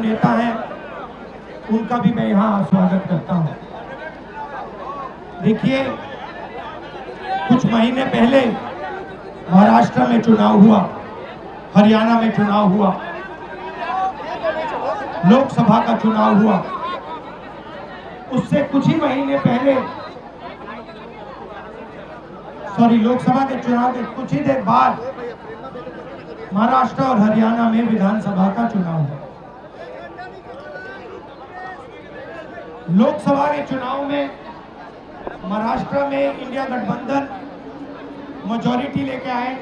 नेता हैं उनका भी मैं यहाँ स्वागत करता हूँ। देखिए, कुछ महीने पहले महाराष्ट्र में चुनाव हुआ, हरियाणा में चुनाव हुआ, लोकसभा का चुनाव हुआ। उससे कुछ ही महीने पहले, लोकसभा के चुनाव के कुछ ही देर बाद महाराष्ट्र और हरियाणा में विधानसभा का चुनाव हुआ। लोकसभा के चुनाव में महाराष्ट्र में इंडिया गठबंधन मेजॉरिटी लेके आए,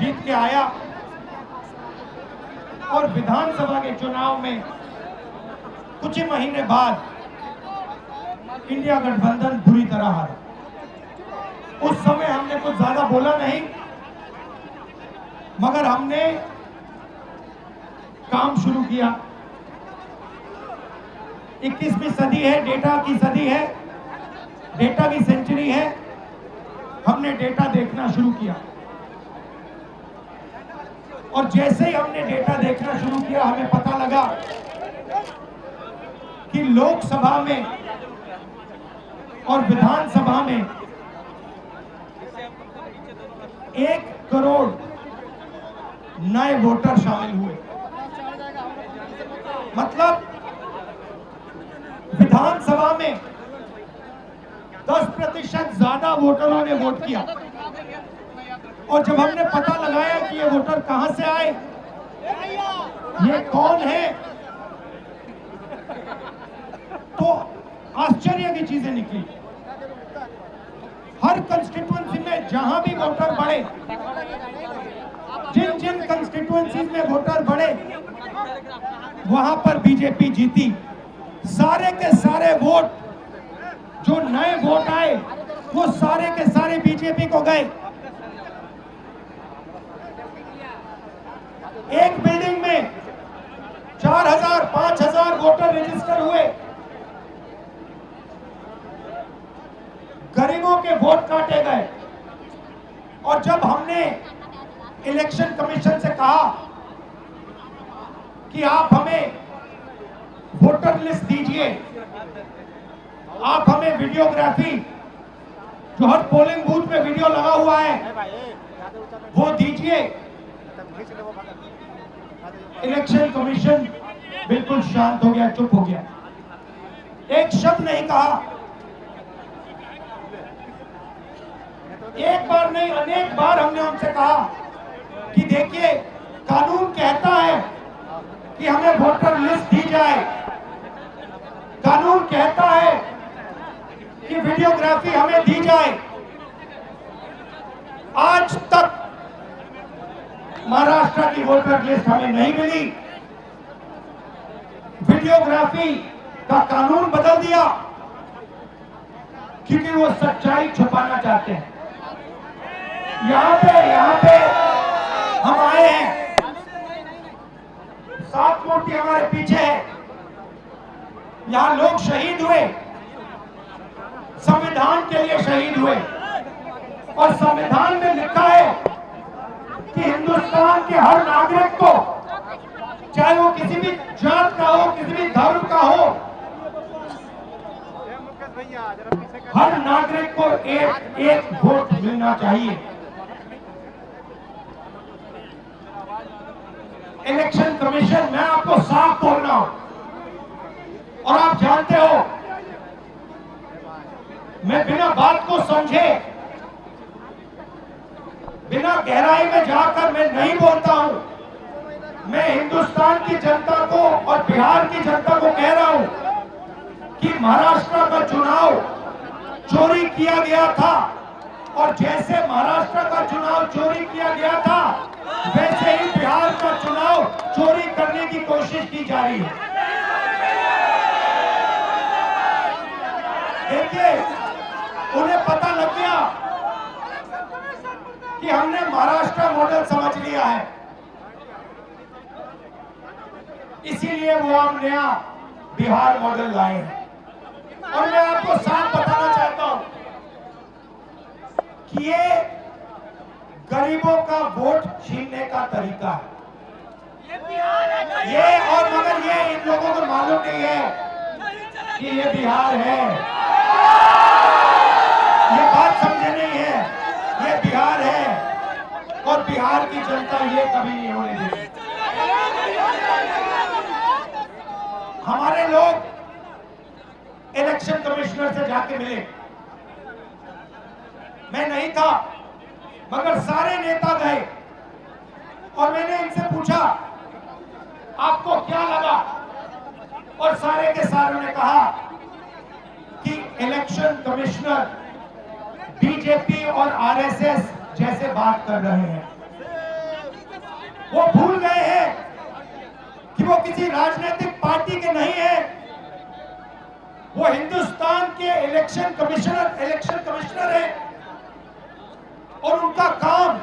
जीत के आया, और विधानसभा के चुनाव में कुछ ही महीने बाद इंडिया गठबंधन बुरी तरह हारा। उस समय हमने कुछ ज्यादा बोला नहीं, मगर हमने काम शुरू किया। 21वीं सदी है, डेटा की सदी है, डेटा की सेंचुरी है। हमने डेटा देखना शुरू किया, और जैसे ही हमने डेटा देखना शुरू किया, हमें पता लगा कि लोकसभा में और विधानसभा में 1 करोड़ नए वोटर शामिल हुए। मतलब विधानसभा में 10% ज्यादा वोटरों ने वोट किया। और जब हमने पता लगाया कि ये वोटर कहां से आए, ये कौन है, तो आश्चर्य की चीजें निकली। हर कंस्टिट्यूएंसी में जहां भी वोटर बढ़े, जिन जिन कंस्टिट्यूएंसी में वोटर बढ़े, वहां पर बीजेपी जीती। सारे के सारे वोट, जो नए वोट आए, वो सारे के सारे बीजेपी को गए। एक बिल्डिंग में 4000 5000 वोटर रजिस्टर हुए। गरीबों के वोट काटे गए। और जब हमने इलेक्शन कमीशन से कहा कि आप हमें वोटर लिस्ट दीजिए, आप हमें वीडियोग्राफी, जो हर पोलिंग बूथ में वीडियो लगा हुआ है, वो दीजिए, इलेक्शन कमीशन बिल्कुल शांत हो गया, चुप हो गया, एक शब्द नहीं कहा। एक बार नहीं, अनेक बार हमने उनसे कहा कि देखिए, कानून कहता है कि हमें वोटर लिस्ट दी जाए, कानून कहता है कि वीडियोग्राफी हमें दी जाए। आज तक महाराष्ट्र की वोटर लिस्ट हमें नहीं मिली। वीडियोग्राफी का कानून बदल दिया क्योंकि वो सच्चाई छुपाना चाहते हैं। यहाँ पे हम आए हैं, 7 मूर्ति हमारे पीछे है। यहाँ लोग शहीद हुए, संविधान के लिए शहीद हुए, और संविधान में लिखा है कि हिंदुस्तान के हर नागरिक को, चाहे वो किसी भी जात का हो, किसी भी धर्म का हो, हर नागरिक को एक वोट मिलना चाहिए। इलेक्शन कमीशन, मैं आपको साफ बोल रहा हूं, और आप जानते हो, मैं बिना बात को समझे, बिना गहराई में जाकर मैं नहीं बोलता हूं। मैं हिंदुस्तान की जनता को और बिहार की जनता को कह रहा हूं कि महाराष्ट्र का चुनाव चोरी किया गया था, और जैसे महाराष्ट्र का चुनाव चोरी किया गया था, वैसे ही बिहार का चुनाव चोरी करने की कोशिश की जा रही है। देखिए, उन्हें पता लग गया कि हमने महाराष्ट्र मॉडल समझ लिया है, इसीलिए वो हम नया बिहार मॉडल लाए हैं। और मैं आपको साफ बताना चाहता हूं कि ये गरीबों का वोट छीनने का तरीका है। ये और मगर ये कि ये बिहार है। ये बात समझे नहीं है, ये बिहार है और बिहार की जनता ये कभी नहीं होने देगी। हमारे लोग इलेक्शन कमिश्नर से जाके मिले, मैं नहीं था मगर सारे नेता गए और मैंने इनसे पूछा आपको क्या लगा, और सारे के सारों ने कहा कि इलेक्शन कमिश्नर बीजेपी और आरएसएस जैसे बात कर रहे हैं। वो भूल गए हैं कि वो किसी राजनीतिक पार्टी के नहीं है, वो हिंदुस्तान के इलेक्शन कमिश्नर है और उनका काम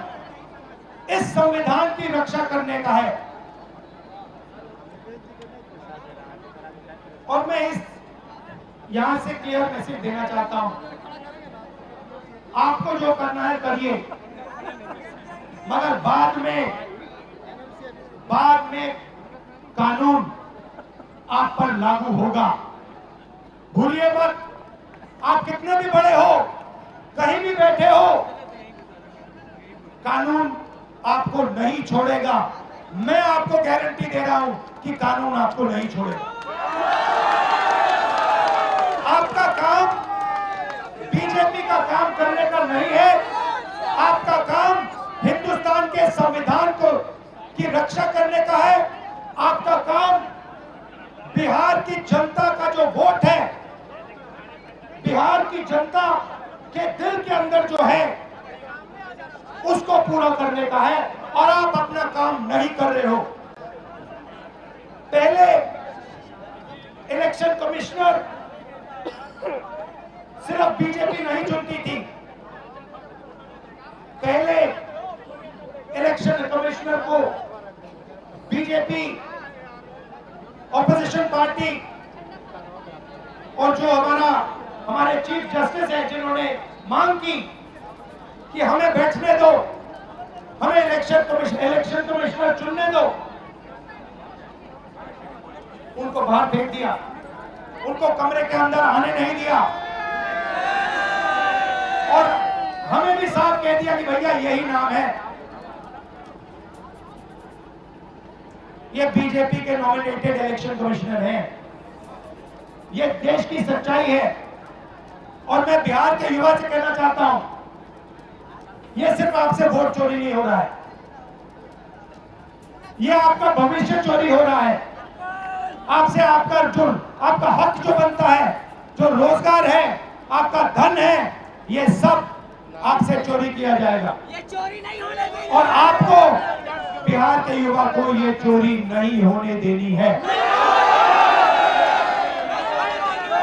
इस संविधान की रक्षा करने का है। और मैं यहां से क्लियर मैसेज देना चाहता हूं, आपको जो करना है करिए, मगर बाद में कानून आप पर लागू होगा। भूलिए मत, आप कितने भी बड़े हो, कहीं भी बैठे हो, कानून आपको नहीं छोड़ेगा। मैं आपको गारंटी दे रहा हूं कि कानून आपको नहीं छोड़ेगा। आपका काम बीजेपी का काम करने का नहीं है, आपका काम हिंदुस्तान के संविधान की रक्षा करने का है। आपका काम बिहार की जनता का जो वोट है, बिहार की जनता के दिल के अंदर जो है उसको पूरा करने का है, और आप अपना काम नहीं कर रहे हो। पहले इलेक्शन कमिश्नर सिर्फ बीजेपी नहीं चुनती थी, पहले इलेक्शन कमिश्नर को बीजेपी, ऑपोजिशन पार्टी और जो हमारे चीफ जस्टिस है जिन्होंने मांग की कि हमें बैठने दो, हमें इलेक्शन कमिश्नर चुनने दो, उनको बाहर फेंक दिया, उनको कमरे के अंदर आने नहीं दिया और हमें भी साफ कह दिया कि भैया यही नाम है। ये बीजेपी के नॉमिनेटेड इलेक्शन कमिश्नर हैं, ये देश की सच्चाई है। और मैं बिहार के युवा से कहना चाहता हूं, ये सिर्फ आपसे वोट चोरी नहीं हो रहा है, ये आपका भविष्य चोरी हो रहा है। आपसे आपका हक जो बनता है, जो रोजगार है, आपका धन है, ये सब आपसे चोरी किया जाएगा। ये चोरी नहीं होने देनी, और आपको बिहार के युवा को ये चोरी नहीं होने देनी है।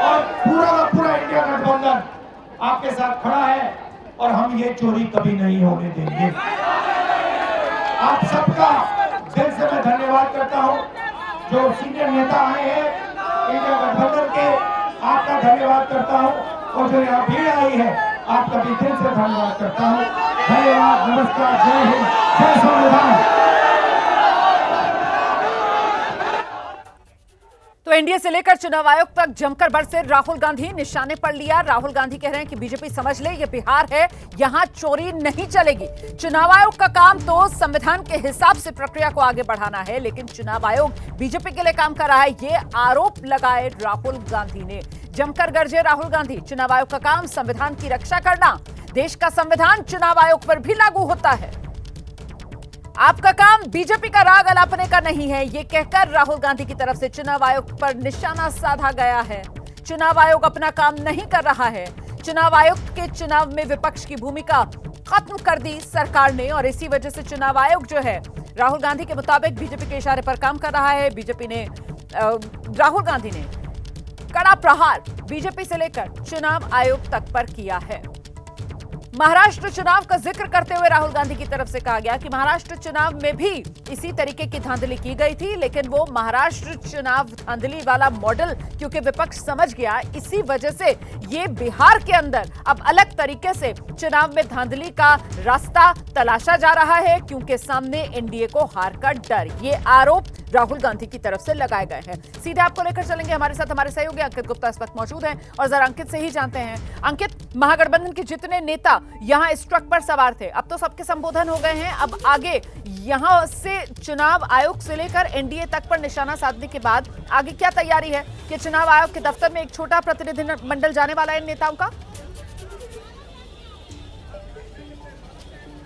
और पूरा का पूरा इंडिया गठबंधन आपके साथ खड़ा है और हम ये चोरी कभी नहीं होने देंगे। आप सबका दिल से मैं धन्यवाद करता हूं, जो सीनियर नेता आए हैं इंडिया गठबंधन के, आपका धन्यवाद करता हूं, और जो यहाँ भीड़ आई है आपका भी दिल से धन्यवाद करता हूं। धन्यवाद, नमस्कार, जय हिंद, जय संविधान। तो एनडीए से लेकर चुनाव आयोग तक जमकर बरसे राहुल गांधी, निशाने पर लिया। राहुल गांधी कह रहे हैं कि बीजेपी समझ ले, ये बिहार है, यहां चोरी नहीं चलेगी। चुनाव आयोग का काम तो संविधान के हिसाब से प्रक्रिया को आगे बढ़ाना है, लेकिन चुनाव आयोग बीजेपी के लिए काम कर रहा है, ये आरोप लगाए राहुल गांधी ने। जमकर गरजे राहुल गांधी, चुनाव आयोग का काम संविधान की रक्षा करना, देश का संविधान चुनाव आयोग पर भी लागू होता है। आपका काम बीजेपी का राग अलापने का नहीं है, ये कहकर राहुल गांधी की तरफ से चुनाव आयोग पर निशाना साधा गया है। चुनाव आयोग अपना काम नहीं कर रहा है। चुनाव आयोग के चुनाव में विपक्ष की भूमिका खत्म कर दी सरकार ने, और इसी वजह से चुनाव आयोग जो है राहुल गांधी के मुताबिक बीजेपी के इशारे पर काम कर रहा है। राहुल गांधी ने कड़ा प्रहार बीजेपी से लेकर चुनाव आयोग तक पर किया है। महाराष्ट्र चुनाव का जिक्र करते हुए राहुल गांधी की तरफ से कहा गया कि महाराष्ट्र चुनाव में भी इसी तरीके की धांधली की गई थी, लेकिन वो महाराष्ट्र चुनाव धांधली वाला मॉडल क्योंकि विपक्ष समझ गया, इसी वजह से ये बिहार के अंदर अब अलग तरीके से चुनाव में धांधली का रास्ता तलाशा जा रहा है, क्योंकि सामने एनडीए को हार का डर। ये आरोप राहुल गांधी की तरफ से लगाए गए हैं। सीधे आपको लेकर चलेंगे, हमारे साथ हमारे सहयोगी अंकित गुप्ता इस वक्त मौजूद हैं और जरा अंकित से ही जानते हैं। अंकित, महागठबंधन के जितने नेता यहाँ इस ट्रक पर सवार थे, अब तो सबके संबोधन हो गए हैं, अब आगे यहाँ से चुनाव आयोग से लेकर एनडीए तक पर निशाना साधने के बाद आगे क्या तैयारी है कि चुनाव आयोग के दफ्तर में एक छोटा प्रतिनिधिमंडल जाने वाला है इन नेताओं का?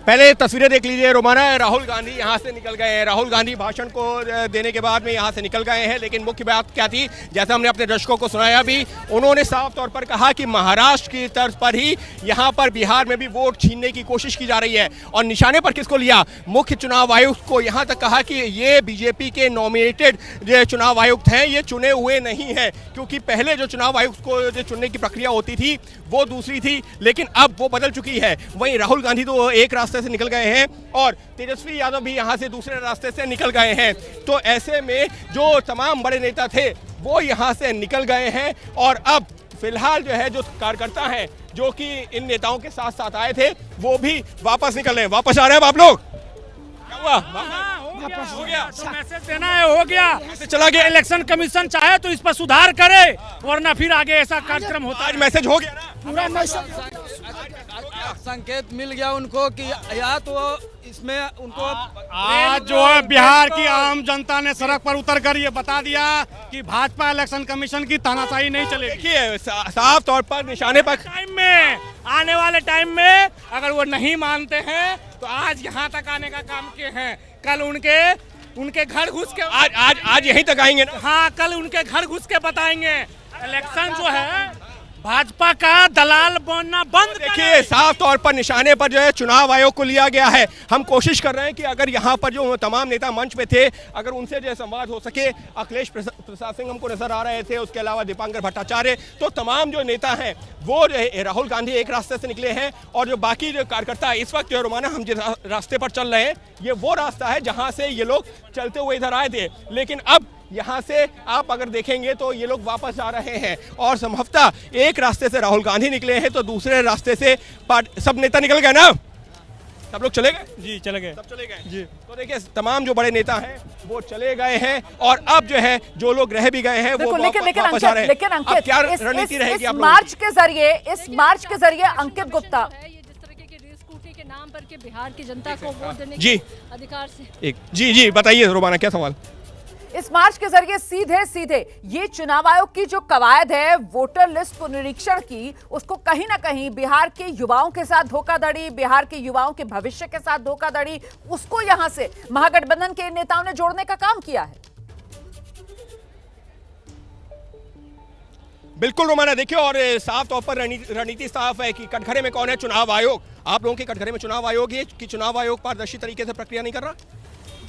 पहले तस्वीरें देख लीजिए रोमाना, राहुल गांधी यहाँ से निकल गए हैं। राहुल गांधी भाषण को देने के बाद में यहाँ से निकल गए हैं, लेकिन मुख्य बात क्या थी, जैसा हमने अपने दर्शकों को सुनाया भी, उन्होंने साफ तौर पर कहा कि महाराष्ट्र की तर्ज पर ही यहाँ पर बिहार में भी वोट छीनने की कोशिश की जा रही है। और निशाने पर किसको लिया? मुख्य चुनाव आयुक्त को। यहाँ तक कहा कि ये बीजेपी के नॉमिनेटेड जो चुनाव आयुक्त हैं, ये चुने हुए नहीं हैं, क्योंकि पहले जो चुनाव आयुक्त को जो चुनने की प्रक्रिया होती थी वो दूसरी थी, लेकिन अब वो बदल चुकी है। वहीं राहुल गांधी तो एक रास्ते से निकल गए हैं और तेजस्वी यादव भी यहां से दूसरे रास्ते से निकल गए हैं। तो ऐसे में जो तमाम बड़े नेता थे वो यहां से निकल गए हैं और अब फिलहाल जो है जो कार्यकर्ता हैं जो कि इन नेताओं के साथ साथ आए थे वो भी वापस निकल रहे हैं। वापस आ रहे हैं आप लोग? क्या हुआ? वापस हो गया? तो मैसेज देना है, हो गया, चला गया। इलेक्शन कमीशन चाहे तो इस पर सुधार करे, वरना फिर आगे ऐसा कार्यक्रम होता आज मैसेज हो गया ना? पूरा मैसेज संकेत मिल गया उनको कि या तो इसमें उनको आज जो है बिहार की आम जनता ने सड़क पर उतर कर ये बता दिया कि भाजपा इलेक्शन कमीशन की तानाशाही नहीं चलेगी। देखिए साफ तौर पर निशाने पर टाइम में, आने वाले टाइम में अगर वो नहीं मानते हैं तो आज यहाँ तक आने का काम किए हैं। कल उनके घर घुस के आज यहीं तक आएंगे ना? हाँ, कल उनके घर घुस के बताएंगे इलेक्शन जो है भाजपा का दलाल बनना बंद। देखिए साफ तौर पर निशाने पर जो है चुनाव आयोग को लिया गया है। हम कोशिश कर रहे हैं कि अगर यहाँ पर जो तमाम नेता मंच पे थे, अगर उनसे जो है संवाद हो सके। अखिलेश प्रसाद सिंह हमको नजर आ रहे थे, उसके अलावा दीपांकर भट्टाचार्य, तो तमाम जो नेता हैं वो राहुल गांधी एक रास्ते से निकले हैं और जो बाकी जो कार्यकर्ता इस वक्त जो रोमाना हम जिस रास्ते पर चल रहे हैं ये वो रास्ता है जहाँ से ये लोग चलते हुए इधर आए थे, लेकिन अब यहाँ से आप अगर देखेंगे तो ये लोग वापस आ रहे हैं और संभवतः एक रास्ते से राहुल गांधी निकले हैं तो दूसरे रास्ते से सब नेता निकल गए ना? सब लोग चले गए? जी चले गए, सब चले गए जी। तो देखिए तमाम जो बड़े नेता हैं वो चले गए हैं और अब जो है जो लोग रह भी गए हैं वो वापस आ रहे हैं। लेकिन अंकित, क्या रणनीति रहेगी आप लोगों की? इस मार्च के जरिए अंकित गुप्ता के नाम पर के बिहार की जनता को वोट देने जी के अधिकार से एक जी बताइए रोमाना, क्या सवाल? इस मार्च के जरिए सीधे ये चुनाव आयोग की जो कवायद है वोटर लिस्ट पुनरीक्षण की, उसको कहीं ना कहीं बिहार के युवाओं के साथ धोखाधड़ी, बिहार के युवाओं के भविष्य के साथ धोखाधड़ी, उसको यहां से महागठबंधन के नेताओं ने जोड़ने का काम किया है। बिल्कुल रोमाना, देखिए और साफ तौर पर रणनीति साफ है कि कटघरे में कौन है? चुनाव आयोग। आप लोगों के कटघरे में चुनाव आयोग है कि चुनाव आयोग पारदर्शी तरीके से प्रक्रिया नहीं कर रहा?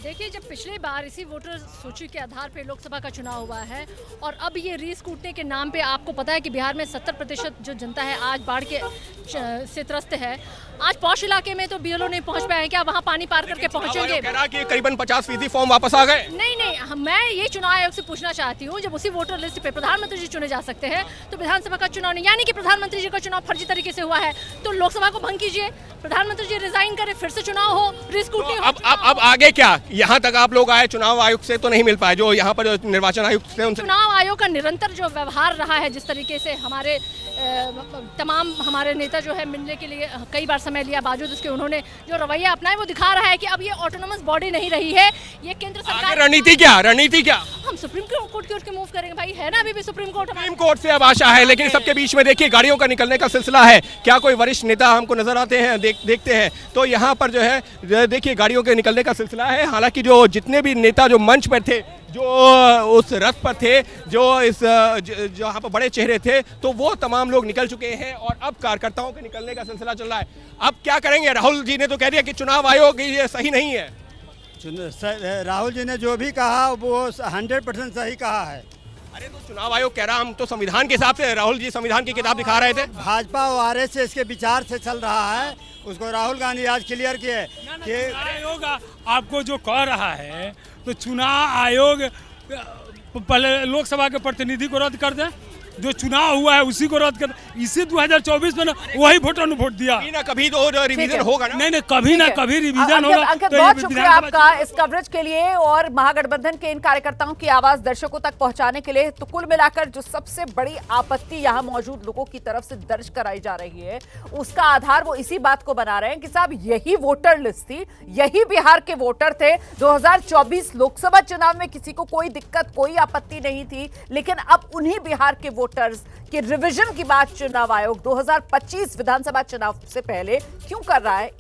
देखिए, जब पिछली बार इसी वोटर सूची के आधार पर लोकसभा का चुनाव हुआ है और अब ये रीस्क्रूटनी के नाम पे आपको पता है कि बिहार में 70% जो जनता है आज बाढ़ के से त्रस्त है। आज पौष इलाके में तो बीएलओ नहीं पहुंच पाए हैं, क्या वहां पानी पार करके पहुंचेंगे? कह रहा कि करीबन 50% फॉर्म वापस आ गए। नहीं, मैं ये चुनाव आयोग से पूछना चाहती हूँ, जब उसी वोटर लिस्ट पे प्रधानमंत्री जी चुने जा सकते हैं तो विधानसभा का चुनाव नहीं, यानी कि प्रधानमंत्री जी का चुनाव फर्जी तरीके से हुआ है तो लोकसभा को भंग कीजिए, प्रधानमंत्री जी रिजाइन करे, फिर से चुनाव हो, रीस्क्रूटनी हो। अब आगे क्या? यहाँ तक आप लोग आए, चुनाव आयोग से तो नहीं मिल पाए, जो यहाँ पर जो निर्वाचन आयुक्त थे उनसे। चुनाव आयोग का निरंतर जो व्यवहार रहा है, जिस तरीके से हमारे तमाम हमारे नेता जो है मिलने के लिए कई बार समय लिया, बावजूद उसके उन्होंने जो रवैया अपनाया वो दिखा रहा है कि अब ये ऑटोनोमस बॉडी नहीं रही है, ये केंद्र सरकार। रणनीति क्या? हम सुप्रीम कोर्ट की ओर के मूव करेंगे भाई, है ना अभी भी सुप्रीम कोर्ट से अब आशा है, लेकिन सबके बीच में देखिए गाड़ियों का निकलने का सिलसिला है। क्या कोई वरिष्ठ नेता हमको नजर आते हैं? देखते हैं तो यहाँ पर जो है देखिए गाड़ियों के निकलने का सिलसिला है। हालांकि जो जितने भी नेता जो मंच पर थे, जो उस रथ पर थे, जो यहाँ पर बड़े चेहरे थे, तो वो तमाम लोग निकल चुके हैं और अब कार्यकर्ताओं के निकलने का सिलसिला चल रहा है। अब क्या करेंगे? राहुल जी ने तो कह दिया कि चुनाव आयोग ये सही नहीं है। राहुल जी ने जो भी कहा वो 100% सही कहा है। अरे तो चुनाव आयोग कह रहा हम तो संविधान के हिसाब से, राहुल जी संविधान की किताब दिखा रहे थे। भाजपा और आरएसएस के विचार से चल रहा है, उसको राहुल गांधी आज क्लियर किए कि आयोग आपको जो कह रहा है तो चुनाव आयोग पहले लोकसभा के प्रतिनिधि को रद्द कर दें, जो चुनाव हुआ है उसी को रद्द कर, इसी 2024 में ना वही वोटर ने वोट दिया। कभी ना कभी तो रिवीजन होगा ना। नहीं कभी ना कभी रिवीजन होगा। अंकित, बहुत शुक्रिया आपका इस कवरेज के लिए और महागठबंधन के इन कार्यकर्ताओं की आवाज दर्शकों तक पहुंचाने के लिए। तो कुल मिलाकर जो सबसे बड़ी आपत्ति यहां मौजूद लोगों की तरफ से दर्ज कराई जा रही है, उसका आधार वो इसी बात को बना रहे हैं कि साहब यही वोटर लिस्ट थी, यही बिहार के वोटर थे। 2024 लोकसभा चुनाव में किसी को कोई दिक्कत, कोई आपत्ति नहीं थी, लेकिन अब उन्हीं बिहार के वोटर्स के रिवीजन की बात चुनाव आयोग 2025 विधानसभा चुनाव से पहले क्यों कर रहा है।